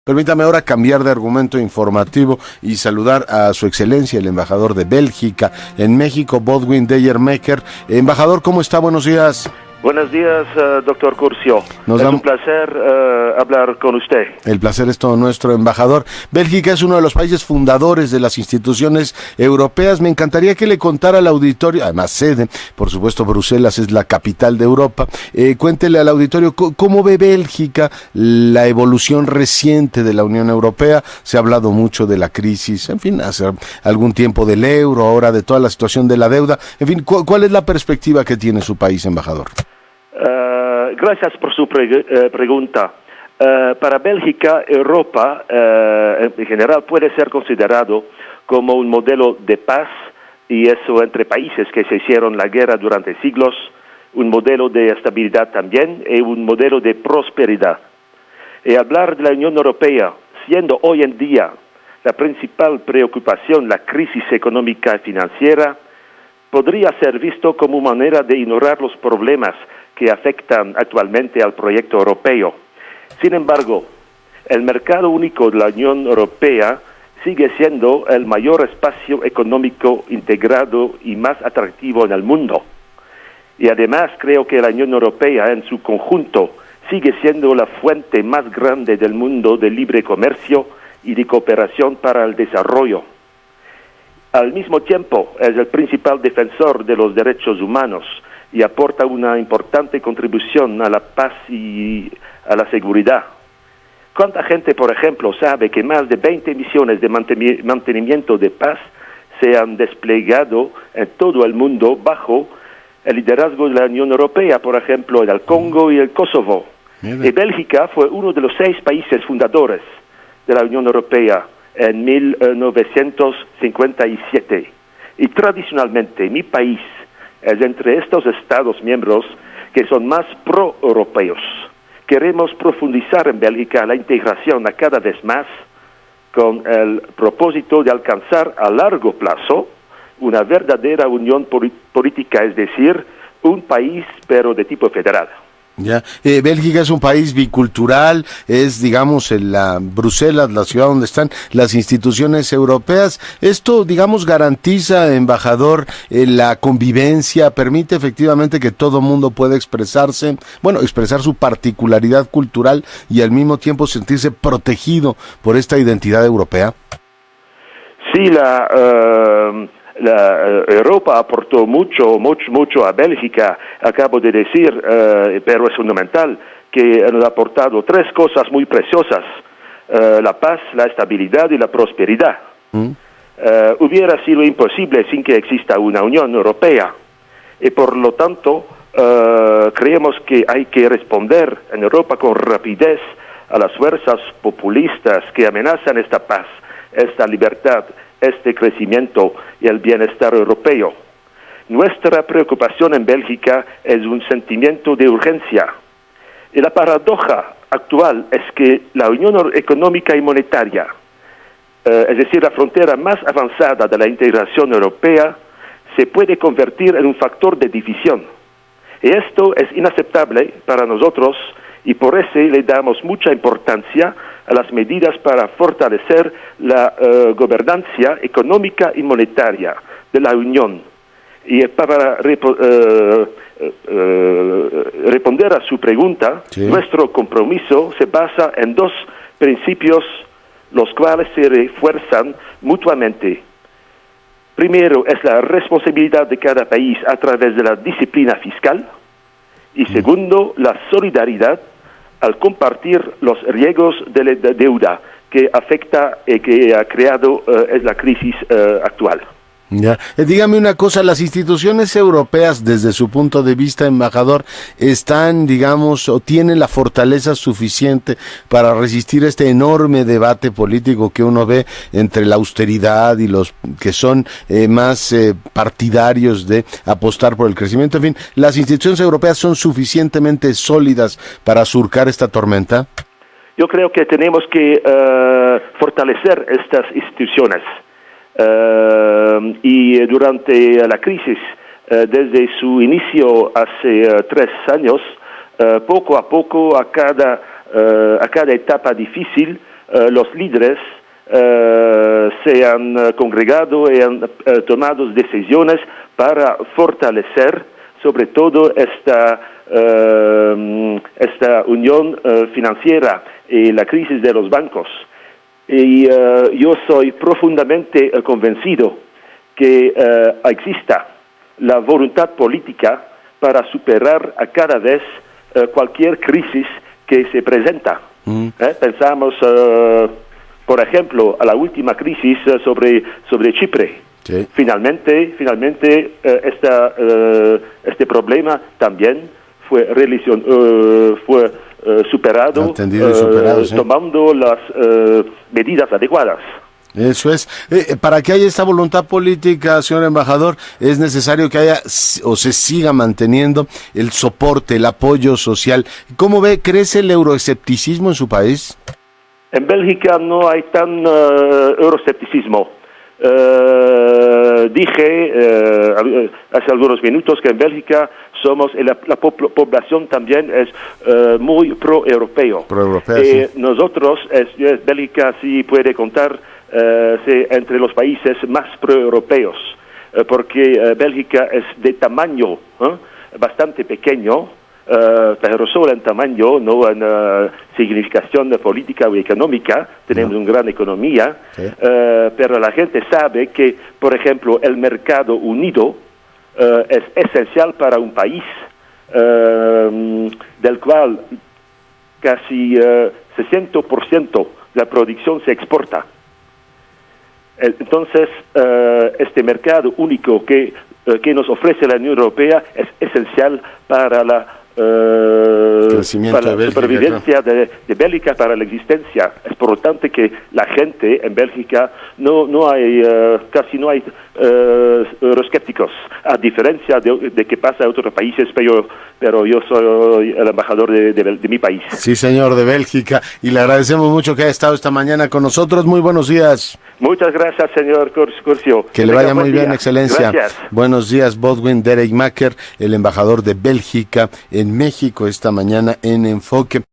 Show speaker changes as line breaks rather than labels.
Permítame ahora cambiar de argumento informativo y saludar a su excelencia, el embajador de Bélgica en México, Bodwin Deyer-Mekker. Embajador, ¿cómo está? Buenos días.
Buenos días, doctor Curcio. Es un placer hablar con usted.
El placer es todo nuestro, embajador. Bélgica es uno de los países fundadores de las instituciones europeas. Me encantaría que le contara al auditorio, además sede, por supuesto Bruselas es la capital de Europa. Cuéntele al auditorio cómo ve Bélgica la evolución reciente de la Unión Europea. Se ha hablado mucho de la crisis, en fin, hace algún tiempo del euro, ahora de toda la situación de la deuda. En fin, ¿cuál es la perspectiva que tiene su país, embajador?
Gracias por su pregunta. Para Bélgica, Europa en general puede ser considerado como un modelo de paz, y eso entre países que se hicieron la guerra durante siglos, un modelo de estabilidad también y un modelo de prosperidad. Y hablar de la Unión Europea, siendo hoy en día la principal preocupación la crisis económica y financiera, podría ser visto como una manera de ignorar los problemas que afectan actualmente al proyecto europeo. Sin embargo, el mercado único de la Unión Europea sigue siendo el mayor espacio económico integrado y más atractivo en el mundo. Y además creo que la Unión Europea en su conjunto sigue siendo la fuente más grande del mundo de libre comercio y de cooperación para el desarrollo. Al mismo tiempo, es el principal defensor de los derechos humanos y aporta una importante contribución a la paz y a la seguridad. ¿Cuánta gente, por ejemplo, sabe que más de 20 misiones de mantenimiento de paz se han desplegado en todo el mundo bajo el liderazgo de la Unión Europea, por ejemplo, en el Congo y el Kosovo? Y Bélgica fue uno de los 6 países fundadores de la Unión Europea en 1957. Y tradicionalmente mi país es entre estos Estados miembros que son más pro-europeos. Queremos profundizar en Bélgica la integración a cada vez más con el propósito de alcanzar a largo plazo una verdadera unión política, es decir, un país pero de tipo federal.
Ya, Bélgica es un país bicultural, es, digamos, Bruselas, la ciudad donde están las instituciones europeas. Esto, digamos, garantiza, embajador, la convivencia, permite efectivamente que todo mundo pueda expresar su particularidad cultural y al mismo tiempo sentirse protegido por esta identidad europea.
Sí, Europa aportó mucho a Bélgica, acabo de decir, pero es fundamental que han aportado 3 cosas muy preciosas: la paz, la estabilidad y la prosperidad. Hubiera sido imposible sin que exista una Unión Europea, y por lo tanto creemos que hay que responder en Europa con rapidez a las fuerzas populistas que amenazan esta paz, esta libertad, este crecimiento y el bienestar europeo. Nuestra preocupación en Bélgica es un sentimiento de urgencia. Y la paradoja actual es que la Unión Económica y Monetaria, es decir, la frontera más avanzada de la integración europea, se puede convertir en un factor de división. Y esto es inaceptable para nosotros, y por eso le damos mucha importancia a las medidas para fortalecer la gobernanza económica y monetaria de la Unión. Y para responder a su pregunta, sí, nuestro compromiso se basa en 2 principios, los cuales se refuerzan mutuamente. Primero es la responsabilidad de cada país a través de la disciplina fiscal, y segundo, la solidaridad al compartir los riesgos de la deuda que afecta y que ha creado la crisis actual.
Ya. Dígame una cosa, las instituciones europeas, desde su punto de vista, embajador, están, digamos, o tienen la fortaleza suficiente para resistir este enorme debate político que uno ve entre la austeridad y los que son más partidarios de apostar por el crecimiento. En fin, ¿las instituciones europeas son suficientemente sólidas para surcar esta tormenta?
Yo creo que tenemos que fortalecer estas instituciones. Y durante la crisis, desde su inicio hace 3 años, poco a poco, a cada etapa difícil, los líderes se han congregado y han tomado decisiones para fortalecer sobre todo esta unión financiera y la crisis de los bancos. Y yo soy profundamente convencido que exista la voluntad política para superar a cada vez cualquier crisis que se presenta. Pensamos, por ejemplo, a la última crisis sobre Chipre.
Sí.
Finalmente este problema también fue superado,
sí,
tomando las medidas adecuadas.
Eso es. Para que haya esta voluntad política, señor embajador, es necesario que haya o se siga manteniendo el soporte, el apoyo social. ¿Cómo ve? ¿Crece el euroescepticismo en su país?
En Bélgica no hay tan euroescepticismo. Dije hace algunos minutos que en Bélgica la población también es muy pro-europeo.
Sí.
Nosotros, Bélgica sí puede contar entre los países más pro-europeos, porque Bélgica es de tamaño bastante pequeño, pero solo en tamaño, no en significación política o económica. Tenemos una gran economía,
sí.
Pero la gente sabe que, por ejemplo, el mercado unido es esencial para un país del cual casi 60% de la producción se exporta. Entonces, este mercado único que nos ofrece la Unión Europea es esencial para la supervivencia de Bélgica, para la existencia. Es importante que la gente en Bélgica casi no hay euroscépticos, a diferencia de que pasa en otros países, pero yo soy el embajador de mi país.
Sí, señor, de Bélgica, y le agradecemos mucho que haya estado esta mañana con nosotros. Muy buenos días.
Muchas gracias, señor Curcio.
Que le vaya muy bien, excelencia.
Gracias.
Buenos días, Bodwin Derek Macker, el embajador de Bélgica en México esta mañana en Enfoque.